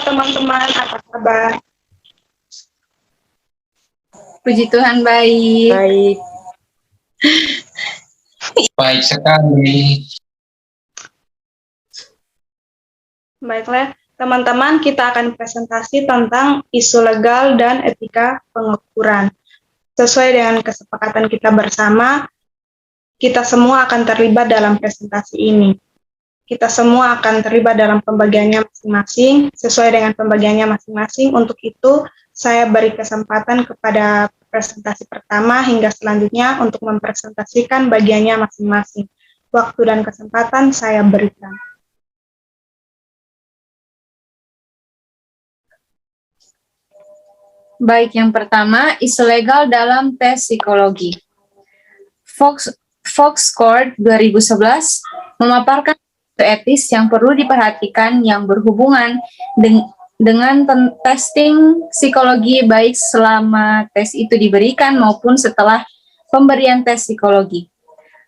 teman-teman, apa kabar? Puji Tuhan, baik. Baik. Baik sekali. Baiklah, teman-teman, kita akan presentasi tentang isu legal dan etika pengukuran. Sesuai dengan kesepakatan kita bersama, kita semua akan terlibat dalam presentasi ini. Kita semua akan terlibat dalam pembagiannya masing-masing, sesuai dengan pembagiannya masing-masing. Untuk itu, saya beri kesempatan kepada presentasi pertama hingga selanjutnya untuk mempresentasikan bagiannya masing-masing. Waktu dan kesempatan saya berikan. Baik, yang pertama, isu legal dalam tes psikologi. Fox Court 2011 memaparkan isu etis yang perlu diperhatikan yang berhubungan dengan testing psikologi baik selama tes itu diberikan maupun setelah pemberian tes psikologi.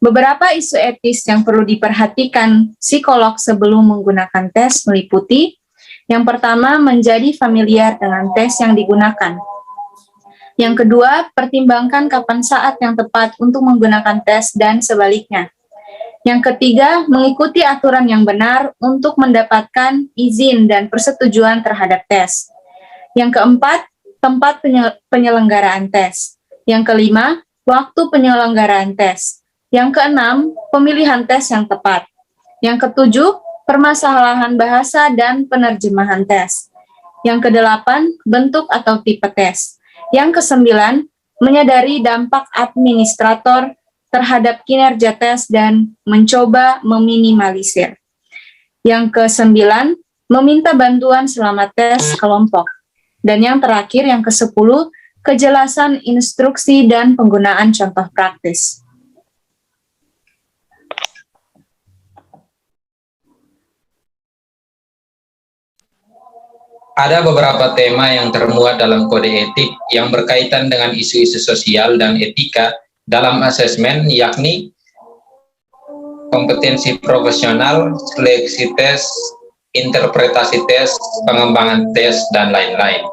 Beberapa isu etis yang perlu diperhatikan psikolog sebelum menggunakan tes meliputi: yang pertama, menjadi familiar dengan tes yang digunakan. Yang kedua, pertimbangkan kapan saat yang tepat untuk menggunakan tes dan sebaliknya. Yang ketiga, mengikuti aturan yang benar untuk mendapatkan izin dan persetujuan terhadap tes. Yang keempat, tempat penyelenggaraan tes. Yang kelima, waktu penyelenggaraan tes. Yang keenam, pemilihan tes yang tepat. Yang ketujuh, permasalahan bahasa dan penerjemahan tes. Yang kedelapan, bentuk atau tipe tes. Yang kesembilan, menyadari dampak administrator terhadap kinerja tes dan mencoba meminimalisir. Yang kesembilan, meminta bantuan selama tes kelompok. Dan yang terakhir, yang ke-10, kejelasan instruksi dan penggunaan contoh praktis. Ada beberapa tema yang termuat dalam kode etik yang berkaitan dengan isu-isu sosial dan etika dalam asesmen, yakni kompetensi profesional, seleksi tes, interpretasi tes, pengembangan tes, dan lain-lain.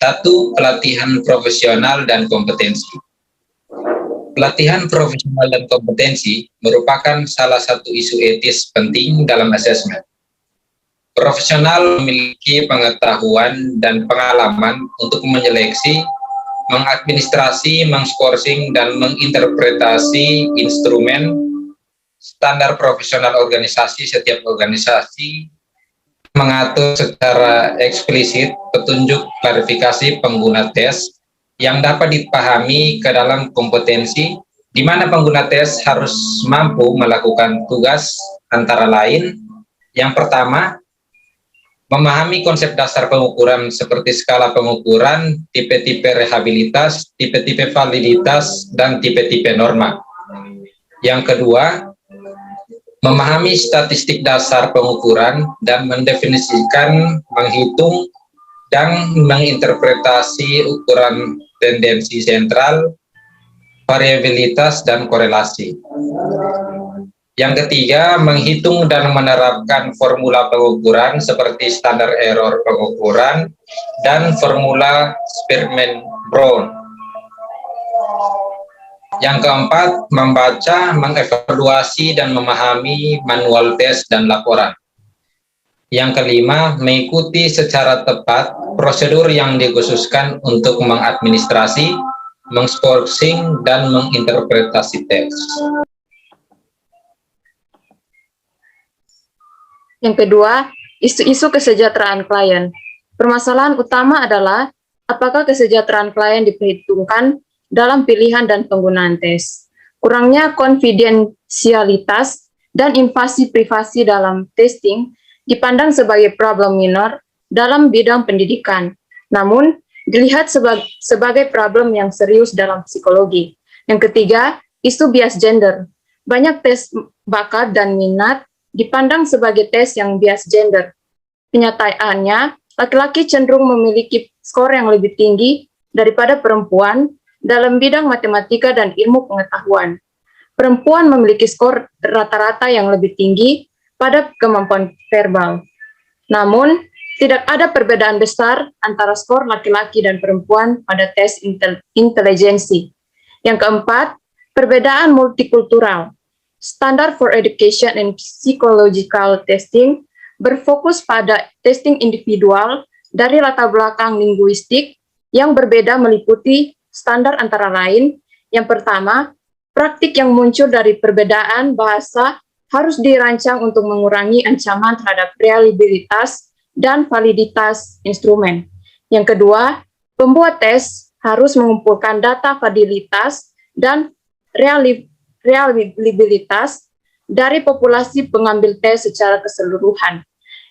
1. Pelatihan profesional dan kompetensi. Pelatihan profesional dan kompetensi merupakan salah satu isu etis penting dalam asesmen. Profesional memiliki pengetahuan dan pengalaman untuk menyeleksi, mengadministrasi, mengskorsing, dan menginterpretasi instrumen standar profesional organisasi. Setiap organisasi mengatur secara eksplisit petunjuk klarifikasi pengguna tes yang dapat dipahami ke dalam kompetensi, di mana pengguna tes harus mampu melakukan tugas antara lain: yang pertama, memahami konsep dasar pengukuran seperti skala pengukuran, tipe-tipe rehabilitas, tipe-tipe validitas, dan tipe-tipe norma. Yang kedua, memahami statistik dasar pengukuran dan mendefinisikan, menghitung, dan menginterpretasi ukuran tendensi sentral, variabilitas, dan korelasi. Yang ketiga, menghitung dan menerapkan formula pengukuran seperti standar error pengukuran dan formula Spearman-Brown. Yang keempat, membaca, mengevaluasi, dan memahami manual tes dan laporan. Yang kelima, mengikuti secara tepat prosedur yang dikhususkan untuk mengadministrasi, mengskorsing, dan menginterpretasi tes. Yang kedua, isu-isu kesejahteraan klien. Permasalahan utama adalah apakah kesejahteraan klien diperhitungkan dalam pilihan dan penggunaan tes. Kurangnya konfidensialitas dan invasi privasi dalam testing dipandang sebagai problem minor dalam bidang pendidikan, namun dilihat sebagai problem yang serius dalam psikologi. Yang ketiga, isu bias gender. Banyak tes bakat dan minat dipandang sebagai tes yang bias gender. Kenyataannya, laki-laki cenderung memiliki skor yang lebih tinggi daripada perempuan dalam bidang matematika dan ilmu pengetahuan. Perempuan memiliki skor rata-rata yang lebih tinggi pada kemampuan verbal. Namun, Tidak ada perbedaan besar antara skor laki-laki dan perempuan pada tes intelijensi. Yang keempat, perbedaan multikultural. Standard for Education and Psychological Testing berfokus pada testing individual dari latar belakang linguistik yang berbeda meliputi standar antara lain. Yang pertama, praktik yang muncul dari perbedaan bahasa harus dirancang untuk mengurangi ancaman terhadap reliabilitas dan validitas instrumen. Yang kedua, pembuat tes harus mengumpulkan data validitas dan reliabilitas dari populasi pengambil tes secara keseluruhan.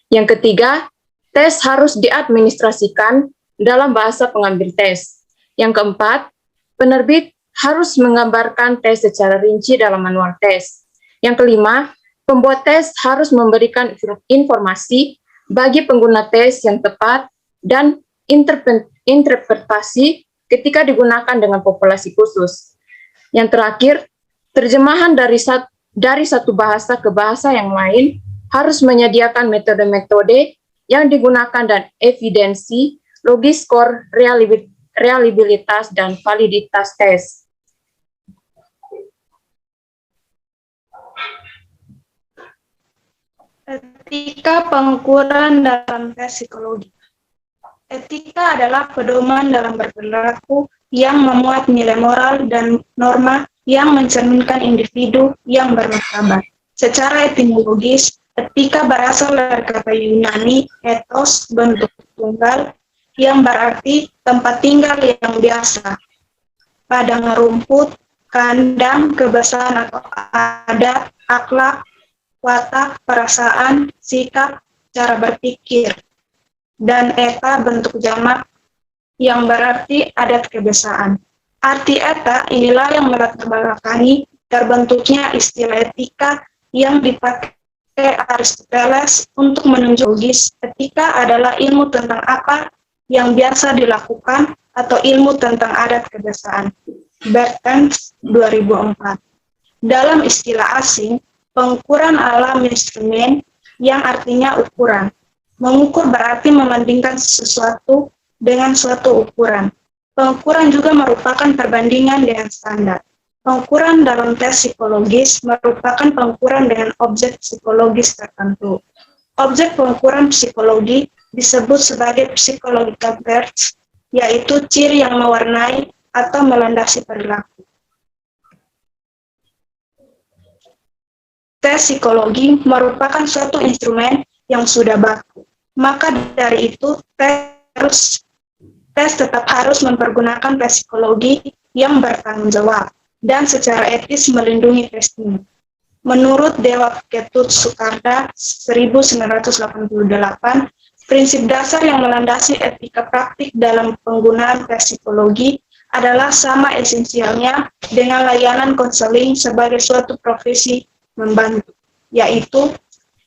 Yang ketiga, tes harus diadministrasikan dalam bahasa pengambil tes. Yang keempat, penerbit harus menggambarkan tes secara rinci dalam manual tes. Yang kelima, pembuat tes harus memberikan informasi bagi pengguna tes yang tepat dan interpretasi ketika digunakan dengan populasi khusus. Yang terakhir, terjemahan dari satu bahasa ke bahasa yang lain harus menyediakan metode-metode yang digunakan dan evidensi logis skor, reliabilitas, dan validitas tes. Etika pengukuran dalam tes psikologi. Etika adalah pedoman dalam berperilaku yang memuat nilai moral dan norma yang mencerminkan individu yang bermartabat. Secara etimologis, etika berasal dari kata Yunani ethos, bentuk tunggal, yang berarti tempat tinggal yang biasa. Padang rumput, kandang, kebiasaan atau adat, akhlak, watak, perasaan, sikap, cara berpikir, dan eta bentuk jamak yang berarti adat kebiasaan. Arti eta inilah yang melatar belakangi terbentuknya istilah etika yang dipakai Aristoteles untuk menunjuk logis. Etika adalah ilmu tentang apa yang biasa dilakukan atau ilmu tentang adat kebiasaan. Bertens 2004. Dalam istilah asing, pengukuran alam instrumen yang artinya ukuran. Mengukur berarti membandingkan sesuatu dengan suatu ukuran. Pengukuran juga merupakan perbandingan dengan standar. Pengukuran dalam tes psikologis merupakan pengukuran dengan objek psikologis tertentu. Objek pengukuran psikologi disebut sebagai psychological traits, yaitu ciri yang mewarnai atau melandasi perilaku. Tes psikologi merupakan suatu instrumen yang sudah baku. Maka dari itu, tes tetap harus mempergunakan tes psikologi yang bertanggung jawab dan secara etis melindungi tesnya. Menurut Dewa Ketut Soekarda 1988, prinsip dasar yang melandasi etika praktik dalam penggunaan tes psikologi adalah sama esensialnya dengan layanan konseling sebagai suatu profesi membantu, yaitu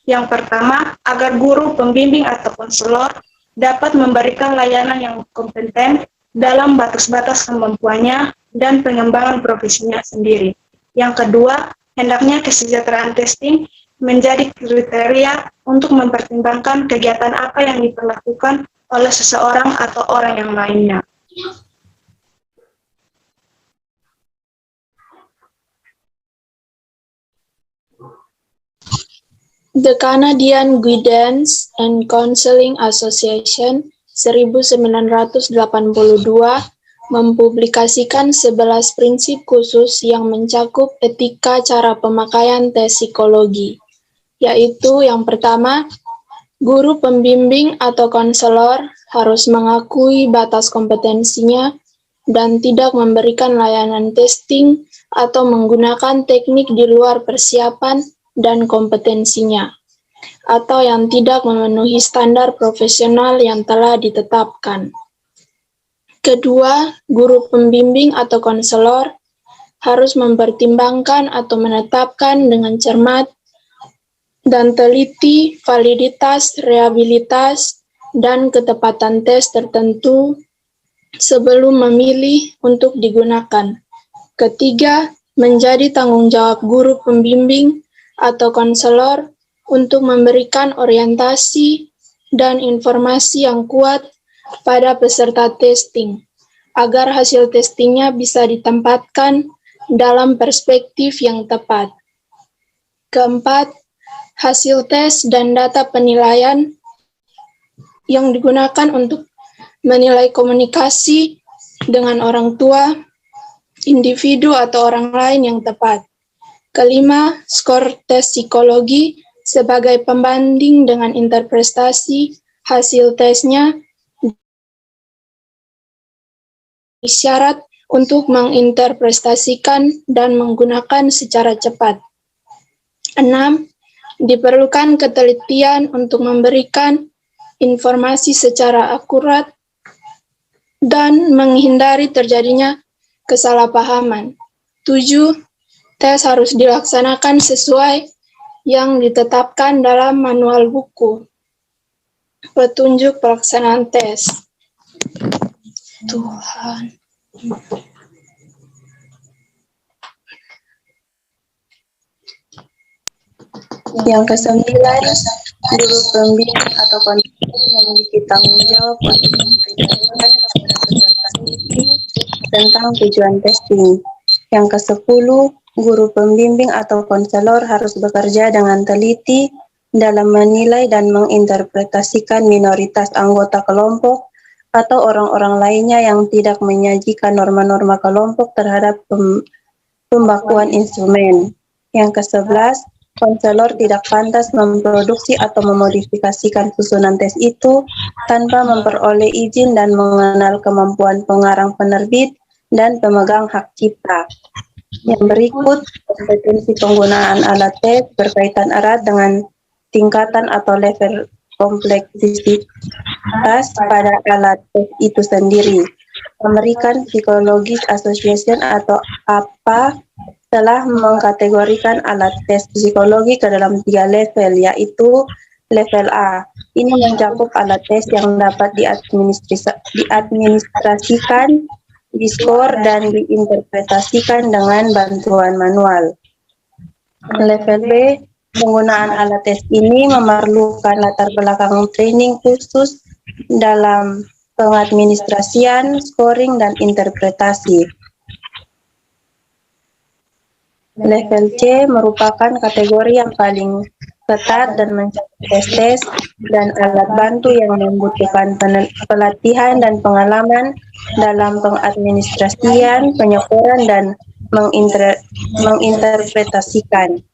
yang pertama, agar guru, pembimbing, atau konselor dapat memberikan layanan yang kompeten dalam batas-batas kemampuannya dan pengembangan profesinya sendiri. Yang kedua, hendaknya kesejahteraan testing menjadi kriteria untuk mempertimbangkan kegiatan apa yang diperlakukan oleh seseorang atau orang yang lainnya. The Canadian Guidance and Counseling Association 1982 mempublikasikan 11 prinsip khusus yang mencakup etika cara pemakaian tes psikologi, yaitu yang pertama, guru pembimbing atau konselor harus mengakui batas kompetensinya dan tidak memberikan layanan testing atau menggunakan teknik di luar persiapan dan kompetensinya, atau yang tidak memenuhi standar profesional yang telah ditetapkan. Kedua, guru pembimbing atau konselor harus mempertimbangkan atau menetapkan dengan cermat dan teliti validitas, reliabilitas, dan ketepatan tes tertentu sebelum memilih untuk digunakan. Ketiga, menjadi tanggung jawab guru pembimbing atau konselor untuk memberikan orientasi dan informasi yang kuat pada peserta testing, agar hasil testingnya bisa ditempatkan dalam perspektif yang tepat. Keempat, hasil tes dan data penilaian yang digunakan untuk menilai komunikasi dengan orang tua, individu atau orang lain yang tepat. Kelima, skor tes psikologi sebagai pembanding dengan interpretasi hasil tesnya isyarat untuk menginterpretasikan dan menggunakan secara cepat. 6. Diperlukan ketelitian untuk memberikan informasi secara akurat dan menghindari terjadinya kesalahpahaman. 7. Tes harus dilaksanakan sesuai yang ditetapkan dalam manual buku petunjuk pelaksanaan tes. Tuhan. Yang kesembilan, guru pembimbing atau konselor memiliki tanggung jawab untuk memberitahukan kepada peserta testing tentang tujuan testing. Yang kesepuluh, guru pembimbing atau konselor harus bekerja dengan teliti dalam menilai dan menginterpretasikan minoritas anggota kelompok atau orang-orang lainnya yang tidak menyajikan norma-norma kelompok terhadap pembakuan instrumen. Yang ke-11, konselor tidak pantas memproduksi atau memodifikasikan susunan tes itu tanpa memperoleh izin dan mengenal kemampuan pengarang penerbit dan pemegang hak cipta. Yang berikut, kompetensi penggunaan alat tes berkaitan erat dengan tingkatan atau level kompleksitas pada alat tes itu sendiri. American Psychologist Association atau APA telah mengkategorikan alat tes psikologi ke dalam 3 level, yaitu level A. Ini mencakup alat tes yang dapat diadministrasikan, diskor, dan diinterpretasikan dengan bantuan manual. Level B, penggunaan alat tes ini memerlukan latar belakang training khusus dalam pengadministrasian, scoring, dan interpretasi. Level C merupakan kategori yang paling ketat dan mencakup tes dan alat bantu yang membutuhkan pelatihan dan pengalaman dalam pengadministrasian, penyekoran, dan menginterpretasikan.